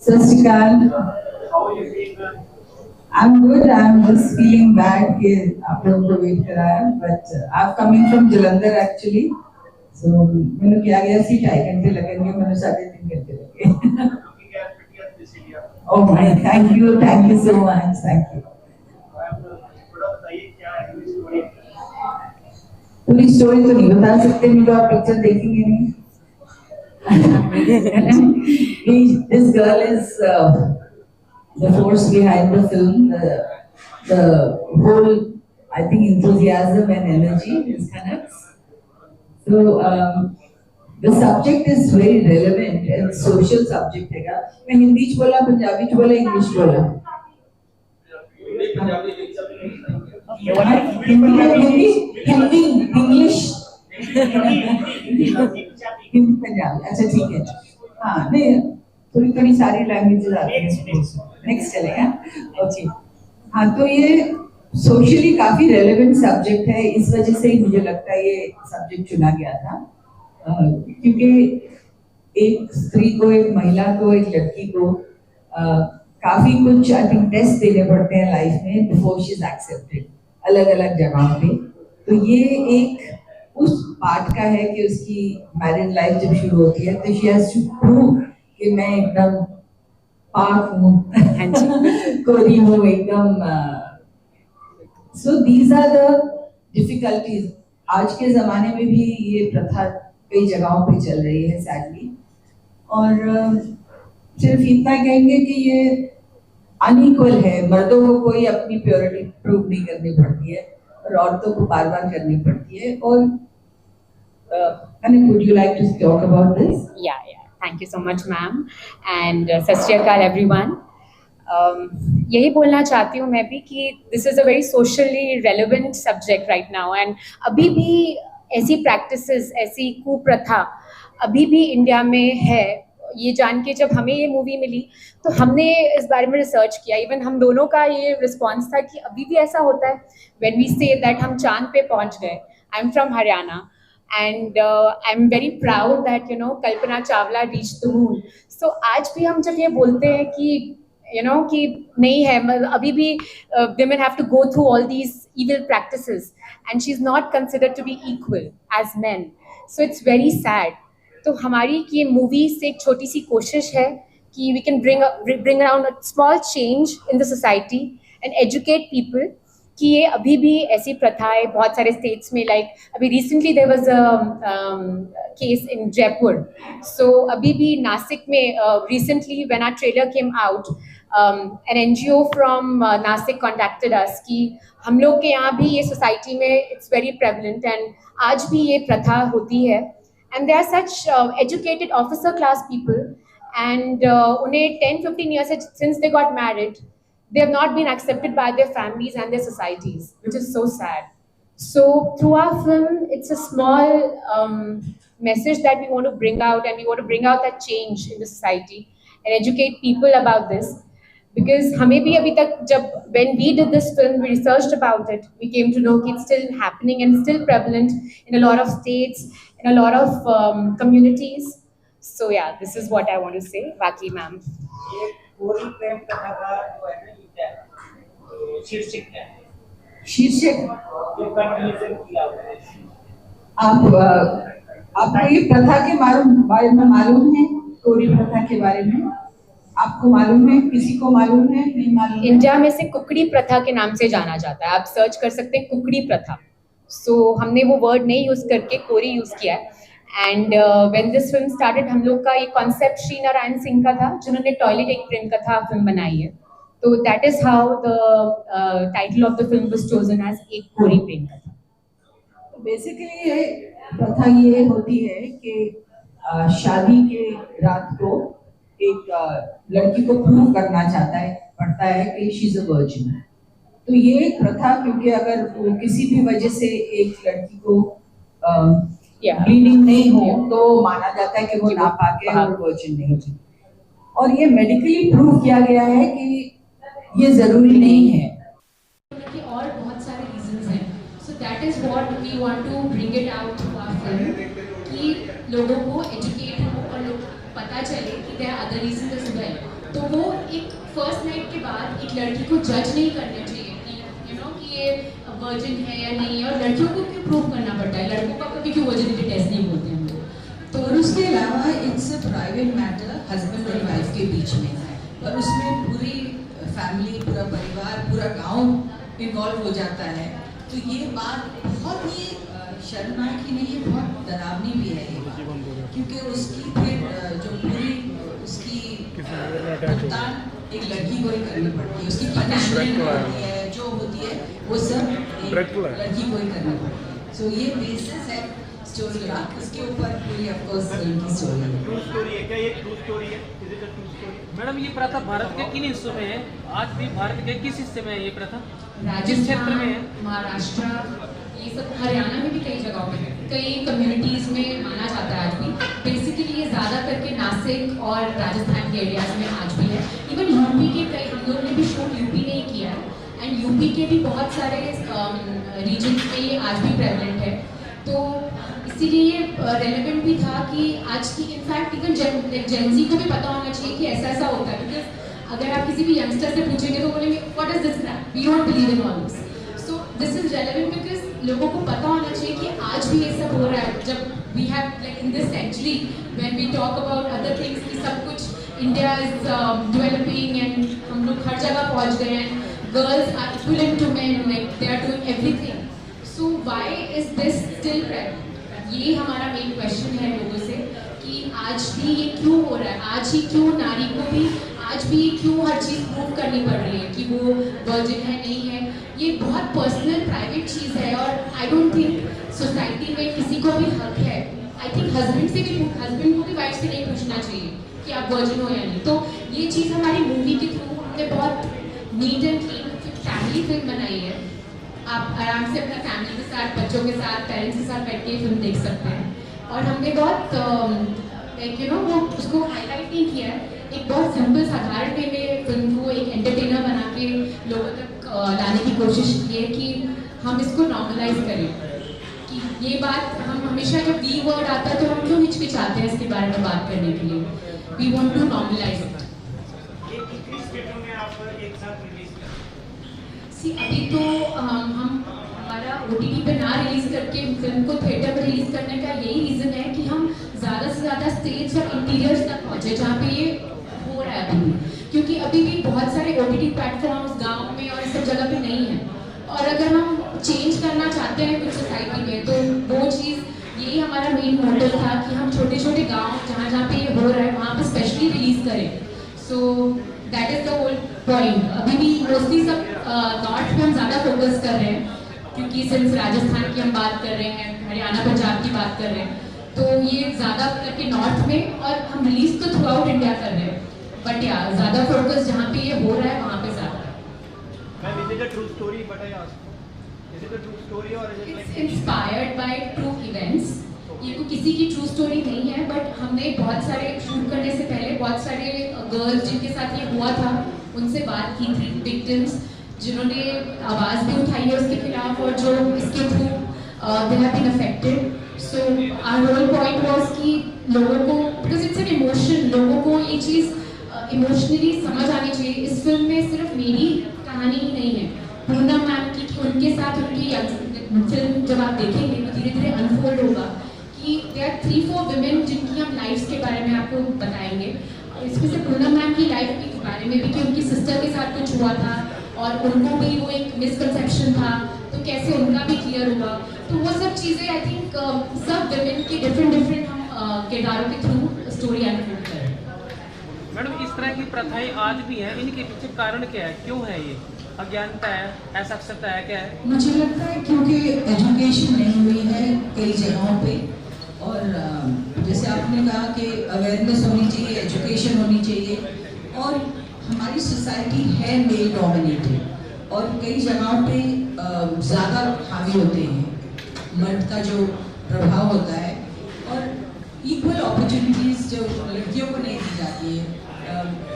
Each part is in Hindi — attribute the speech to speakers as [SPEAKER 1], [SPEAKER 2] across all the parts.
[SPEAKER 1] Sasikan, I'm good. I'm just feeling bad कि आप लोगों को wait कराया, but I'm coming from Jalandhar actually. So मैंने क्या गया सी 2.5 घंटे लगेंगे, मैंने 3.5 घंटे लगे. Oh my, thank you so much, thank you. पूरी स्टोरी तो नहीं बता सकते, नहीं तो आप पिक्चर देखेंगे नहीं. This girl is the force behind the film. The whole, I think, enthusiasm and energy is connects. So the subject is very relevant and social subject है. मैं हिंदी च बोला, पंजाबी च बोला, इंग्लिश बोला. हिंदी, इंग्लिश, हिंदी पंजाबी. अच्छा ठीक है. हाँ नहीं, थोड़ी थोड़ी सारी लैंग्वेजेस आती हैं. नेक्स्ट चलेगा. ओके. हाँ तो ये सोशली काफी रेलेवेंट सब्जेक्ट है, इस वजह से ही मुझे लगता है ये सब्जेक्ट चुना गया था. क्योंकि एक स्त्री को, एक महिला को, एक लड़की को काफी कुछ आई थिंक टेस्ट देने पड़ते हैं लाइफ में बिफोर शी इज एक्सेप्टेड, अलग अलग जगहों पे. तो ये एक उस पार्ट का है कि उसकी मैरिज लाइफ जब शुरू होती है तो शी हैज टू प्रूव कि मैं एकदम पाक हूँ, कोरी हूँ एकदम. So these are the difficulties. आज के जमाने में भी ये प्रथा कई जगहों पे चल रही है सैडली. और सिर्फ इतना कहेंगे कि ये अनइक्वल है. मर्दों को कोई अपनी प्योरिटी प्रूव नहीं करनी पड़ती है और औरतों को बार बार करनी पड़ती है. और Anik, would you like to talk about this?
[SPEAKER 2] Yeah. Thank you so much, ma'am. And Sat Shri Akal, everyone. यही बोलना चाहती हूँ मैं भी कि this is a very socially relevant subject right now. And अभी भी ऐसी practices, ऐसी कुप्रथा अभी भी इंडिया में है. ये जान के जब हमें ये मूवी मिली तो हमने इस बारे में रिसर्च किया. इवन हम दोनों का ये रिस्पॉन्स था कि अभी भी ऐसा होता है. व्हेन वी से दैट हम चांद पे पहुंच गए. I am from Haryana and I am very proud that Kalpana Chawla reach the moon. So आज भी हम जब ये बोलते हैं कि कि नहीं है, अभी भी women have to go through all these evil practices and she's not considered to be equal as men. So it's very sad. तो हमारी ये मूवी से एक छोटी सी कोशिश है कि we can bring around a small change in the society and educate people कि ये अभी भी ऐसी प्रथाएं बहुत सारे स्टेट्स में, लाइक अभी recently there was a case in Jaipur. So अभी भी नासिक में recently when our trailer came out, an NGO from Nasik contacted us कि हम लोग के यहाँ भी ये सोसाइटी में it's very prevalent and आज भी ये प्रथा होती है. And they are such educated officer class people and उन्हें 10-15 years since they got married, they have not been accepted by their families and their societies, which is so sad. So through our film, it's a small message that we want to bring out, and we want to bring out that change in the society and educate people about this. Because हमें भी अभी तक जब when we did this film, we researched about it, we came to know it's still happening and still prevalent in a lot of states, in a lot of communities. So yeah, this is what I want to say. Baki ma'am.
[SPEAKER 3] ये पूरी प्रेम कथा का जो है ना ये है, शीर्षक है.
[SPEAKER 1] शीर्षक
[SPEAKER 3] जो कंक्लूजन किया है.
[SPEAKER 1] आपको ये प्रथा के बारे में मालूम है? कोरी प्रथा के बारे में आपको मालूम है? किसी को मालूम है? नहीं मालूम?
[SPEAKER 2] इंडिया में से कुकड़ी प्रथा के नाम से जाना जाता है. आप सर्च कर सकते हैं कुकड़ी प्रथा. सो हमने वो वर्ड नहीं यूज करके कोरी यूज किया है. And when this film started, हम लोग का ये कॉन्सेप्ट श्री नारायण सिंह का था, जिन्होंने टॉयलेट एक प्रेम कथा फिल्म बनाई है. तो that is how the title of the film was chosen as Ek Kori प्रेम कथा.
[SPEAKER 1] बेसिकली ये प्रथा ये होती है कि शादी के रात को एक लड़की को प्रूव करना पड़ता है कि शी इज अ वर्जिन. तो ये प्रथा, क्योंकि अगर किसी भी वजह से एक लड़की को ब्लीडिंग नहीं हो तो माना जाता है कि वो नापाक है और वर्जिन नहीं होती. और ये मेडिकली प्रूव किया गया है कि ये जरूरी नहीं है.
[SPEAKER 2] और बहुत सारे रीजंस हैं. So that is what we want to bring it out to our film कि लोगों को एजुकेट हो और पता चले कि there are other reasons as well. तो फर्स्ट नाइट के बाद एक लड़की को जज नहीं करना चाहिए कि कि ये वर्जिन है या नहीं, और लड़कियों को क्यों प्रूव करना पड़ता है, लड़कों का कभी क्यों वर्जिनिटी टेस्ट नहीं होते हैं लोग।
[SPEAKER 1] तो और उसके अलावा it's a private matter husband और वाइफ के बीच में, और उसमें पूरी फैमिली, पूरा परिवार, पूरा गांव इन्वॉल्व हो जाता है। तो ये बात बहुत ही शर्मनाक ही नहीं, ये बहुत डरावनी भी है ये बात, क्योंकि उसकी फिर जो पूरी उसकी भुगतान एक लड़की को ही करनी पड़ती है, उसकी पनिशमेंट होती है जो होती है वो सब एक लड़की को ही करनी पड़ती है। सो ये बेसिस है स्टोरी का, इसके ऊपर पूरी ऑफ कोर्स उनकी स्टोरी है।
[SPEAKER 3] ट्रू स्टोरी है क्या ये? ट्रू स्टोरी है? Is it a true story? Madam ये प्रथा भारत के किन हिस्सों में है? आज भी भारत के किस हिस्से में है ये प्रथा?
[SPEAKER 2] राजस्थान,
[SPEAKER 3] क्षेत्र में है?
[SPEAKER 2] महाराष्ट्र, ये सब हरियाणा में भी कई जगहों पे है, कई कम्युनिटीज में माना जाता है आज भी। बेसिकली ये ज़्यादा करके नासिक और राजस्थान के एरियाज में आज भी है। इवन यूपी के कई, हम लोग ने भी शूट यूपी ने ही किया है, एंड यूपी के भी बहुत सारे रीजन्स में ये आज भी प्रेवलेंट है। तो इसीलिए ये रेलेवेंट भी था कि आज की, इनफैक्ट इवन जेनजी को भी पता होना चाहिए कि ऐसा ऐसा होता है। बिकॉज अगर आप किसी भी यंगस्टर से पूछेंगे तो बोलेंगे what is this crap, we don't believe in all this. So this is relevant because लोगों को पता होना चाहिए कि आज भी ये सब हो रहा है। जब we have like in this century when we talk about other things कि सब कुछ इंडिया इज डेवलपिंग एंड हम लोग हर जगह पहुंच गए हैं, girls are equivalent to men, like they are doing everything. So why is this still present? ये हमारा मेन क्वेश्चन है लोगों से कि आज भी ये क्यों हो रहा है, आज ही क्यों नारी को भी आज भी क्यों हर चीज़ प्रूव करनी पड़ रही है कि वो वर्जिन है नहीं है। ये बहुत पर्सनल प्राइवेट चीज़ है, और आई डोंट थिंक सोसाइटी में किसी को भी हक है। आई थिंक हस्बैंड को भी वाइफ से नहीं पूछना चाहिए कि आप वर्जिन हो या नहीं। तो ये चीज़ हमारी मूवी के थ्रू हमने बहुत neat and clean family film बनाई है। आप आराम से अपना फैमिली के साथ, बच्चों के साथ, पेरेंट्स के साथ बैठ के फिल्म देख सकते हैं। और हमने बहुत लाइक वो उसको हाईलाइट नहीं किया है, एक बहुत सिंपल साधारण वे में फिल्म को एक एंटरटेनर बना के लोगों तक लाने की कोशिश की है कि हम इसको नॉर्मलाइज करें। कि ये बात हम हमेशा, जब वी वर्ड आता है तो हम क्यों हिचकिचाते हैं इसके बारे में बात करने के लिए? We want to normalise it. अभी तो हम हमारा OTT पे ना रिलीज करके फिल्म को थिएटर में रिलीज करने का यही रीज़न है कि हम ज़्यादा से ज़्यादा स्टेज और इंटीरियर्स तक पहुँचे जहाँ पे ये हो रहा है अभी। क्योंकि अभी भी बहुत सारे OTT प्लेटफॉर्म्स गांव में और इस सब जगह पे नहीं है, और अगर हम चेंज करना चाहते हैं कुछ सोसाइटी में तो वो चीज़, यही हमारा मेन मोटिव था कि हम छोटे छोटे गाँव जहाँ जहाँ पे ये हो रहा है वहाँ पे स्पेशली रिलीज करें। So that is the whole point. अभी भी मोस्टली सब नॉर्थ में हम ज़्यादा फोकस कर रहे हैं, क्योंकि सिंस राजस्थान की हम बात कर रहे हैं, हरियाणा पंजाब की बात कर रहे हैं, तो ये ज़्यादा करके नॉर्थ में, और हम रिलीज तो थ्रू आउट इंडिया कर रहे हैं, बट या ज़्यादा फोकस जहाँ पे ये हो रहा है वहाँ पे ज़्यादा।
[SPEAKER 3] Ma'am, is it a true story? But I asked, is it a true story or is it like?
[SPEAKER 2] It's inspired by true events. ये कोई किसी की ट्रू स्टोरी नहीं है, बट हमने बहुत सारे शूट करने से पहले बहुत सारे गर्ल्स जिनके साथ ये हुआ था उनसे बात की थी, विक्टिम्स जिन्होंने आवाज़ भी उठाई है उसके खिलाफ, और जो इसके through they have been affected. So our whole point was कि लोगों को, बिकॉज इट्स एन इमोशन, लोगों को ये चीज़ इमोशनली समझ आनी चाहिए। इस फिल्म में सिर्फ मेरी कहानी ही नहीं है, पूनम मैम की, उनके साथ उनकी फिल्म जब आप देखेंगे तो धीरे धीरे अनफोल्ड होगा कि देयर आर 3-4 विमेन जिनकी हम लाइफ्स के बारे में आपको बताएंगे। इसमें से पूनम मैम की लाइफ के बारे में भी कि उनकी सिस्टर के साथ कुछ हुआ था और उनको भी वो एक मिसकंसेप्शन था, तो कैसे उनका भी क्लियर हुआ। तो वो सब चीज़ें आई थिंक सब विमेन के डिफरेंट हम किरदारों के थ्रू स्टोरी अनफोल्ड करें।
[SPEAKER 3] मैडम, इस तरह की प्रथाएं आज भी हैं, इनके पीछे कारण क्या है, क्यों है ये? अज्ञानता है, असाक्षरता है, क्या है?
[SPEAKER 1] मुझे लगता है क्योंकि एजुकेशन नहीं हुई है कई जगहों पे, और जैसे आपने कहा कि अवेयरनेस होनी चाहिए, एजुकेशन होनी चाहिए, और हमारी सोसाइटी है मेल डोमिनेटेड, और कई जगहों पे ज़्यादा हावी होते हैं, मर्द का जो प्रभाव होता है, और इक्वल अपॉर्चुनिटीज़ जो लड़कियों को नहीं दी जाती है।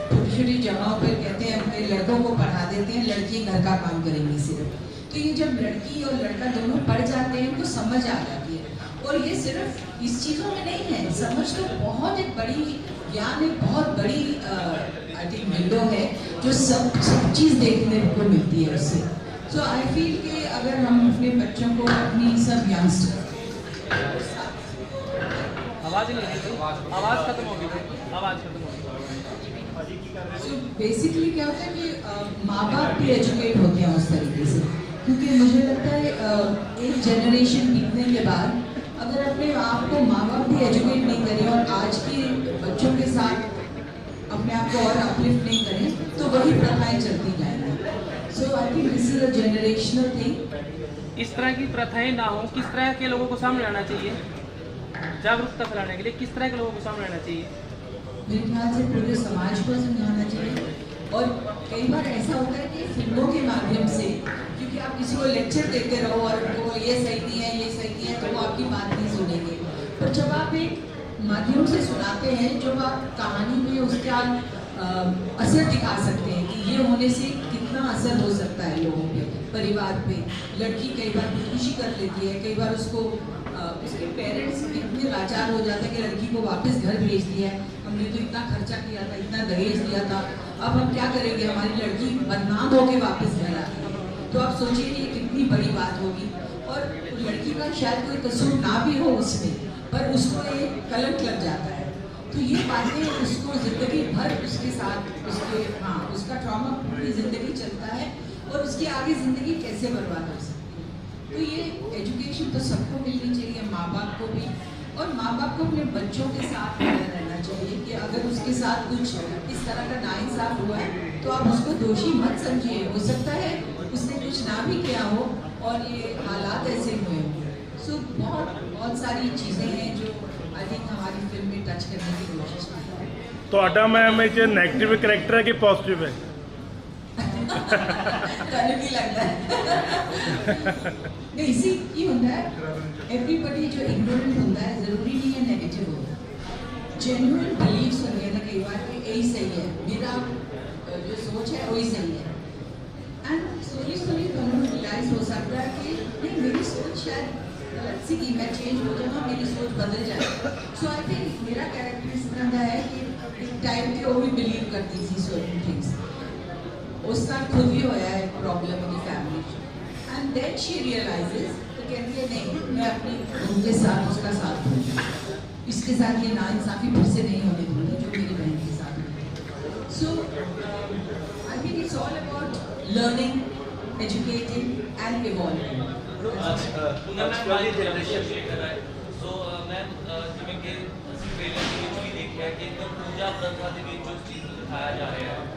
[SPEAKER 1] छोटी छोटी जगहों पर कहते हैं अपने लड़कों को पढ़ा देते हैं, लड़की घर का काम करेंगी सिर्फ। तो ये जब लड़की और लड़का दोनों पढ़ जाते हैं तो समझ आ जाती है, और ये सिर्फ इस चीज़ों में नहीं है, समझ तो बहुत एक बड़ी ज्ञान, एक बहुत बड़ी आई थिंक विंडो है जो सब चीज़ देखने को मिलती है उससे। सो आई फील कि अगर हम अपने बच्चों को अपनी सब यंगस्टर
[SPEAKER 3] आवाज नहीं आ रही, आवाज खत्म हो गई, आवाज खत्म हो गई।
[SPEAKER 1] सो बेसिकली क्या होता है कि माँ बाप भी एजुकेट होते हैं उस तरीके से, क्योंकि मुझे लगता है एक जनरेशन बीतने के बाद अगर अपने आप को माँ बाप भी एजुकेट नहीं करें और आज के बच्चों के साथ अपने आप को और अपलिफ्ट नहीं करें तो वही प्रथाएं चलती जाएंगी। So I think this is a generational thing.
[SPEAKER 3] इस तरह की प्रथाएं ना हो, किस तरह के लोगों को सामने लाना चाहिए? जागरूकता फैलाने के लिए किस तरह के लोगों को सामने लाना चाहिए?
[SPEAKER 1] मेरे ख्याल से पूरे समाज को समझाना चाहिए। और कई बार ऐसा होता है कि फिल्मों के माध्यम से, क्योंकि आप किसी को लेक्चर देते रहो और वो ये सही नहीं है, ये सही नहीं है, तो वो आपकी बात नहीं सुनेंगे। पर जब आप एक माध्यम से सुनाते हैं, जब आप कहानी में उसका असर दिखा सकते हैं कि ये होने से कितना असर हो सकता है लोगों पे, परिवार पे। लड़की कई बार खुदकुशी कर लेती है, कई बार उसको उसके पेरेंट्स इतने लाचार हो जाते हैं कि लड़की को वापस घर भेज दिया है, हमने तो इतना खर्चा किया था, इतना दहेज दिया था, अब हम क्या करेंगे, हमारी लड़की बदनाम होके वापस घर आ गई। तो आप सोचिए ये कितनी बड़ी बात होगी। और लड़की का शायद कोई कसूर ना भी हो उसमें, पर उसको एक कलंक लग जाता है। तो ये बातें उसको जिंदगी भर उसके साथ उसका ट्रॉमा पूरी जिंदगी चलता है और उसकी आगे जिंदगी कैसे बर्बाद हो सकती है। तो ये एजुकेशन तो सबको मिलनी चाहिए, माँ बाप को भी, और माँ बाप को अपने बच्चों के साथ रहना चाहिए कि अगर उसके साथ कुछ इस तरह का नाइंसाफ हुआ है तो आप उसको दोषी मत समझिए। हो सकता है उसने कुछ ना भी किया हो और ये हालात ऐसे हुए हों। सो बहुत सारी चीज़ें हैं जो आई थिंक हमारी फिल्म में टच करने की कोशिश की है।
[SPEAKER 4] ਤੁਹਾਡਾ ਮੈਮ ਇਹ 'ਚ ਨੈਗੇਟਿਵ ਕਰੈਕਟਰ ਹੈ ਕਿ ਪੋਜ਼ਿਟਿਵ ਹੈ?
[SPEAKER 1] तनु की लगता है नहीं इसी की होता है, एवरीबडी जो इग्नोरेंट होता है जरूरी नहीं है नेगेटिव होगा। जेन्युइन बिलीव्स होते हैं ना कई बार कि यही सही है, मेरा जो सोच है वही सही है, एंड स्लोली तनु रियलाइज हो सकता है कि नहीं मेरी सोच शायद गलत सी थी, मैं चेंज हो जाऊँ, मेरी सोच बदल जाए। सो आई थिंक मेरा कैरेक्टर इस तरह का है कि एक टाइम पे वो भी बिलीव करती थी सर्टेन थिंग्स, उस साल खुद भी होया है problem in family, and then she realises तो कहती है नहीं मैं अपनी उनके साथ उसका साथ दूँगी, इसके साथ ये नाइंसाफी फिर से नहीं होने दूँगी जो मेरी बहन के साथ हुई। So I think it's all about learning, educating and evolving.
[SPEAKER 5] ਵਾਲੀ ਜਨਰੇਸ਼ਨ ਦੇਖ रहा है सो मैम जिवें कि ट्रेलर ਦੇ ਵਿੱਚ ਵੀ ਦੇਖਿਆ ਕਿ ਪੂਜਾ ਪ੍ਰਥਾ ਦੇ ਵਿੱਚ ਜੋ ਚੀਜ਼ ਦਿਖਾਇਆ ਜਾ ਰਿਹਾ ਹੈ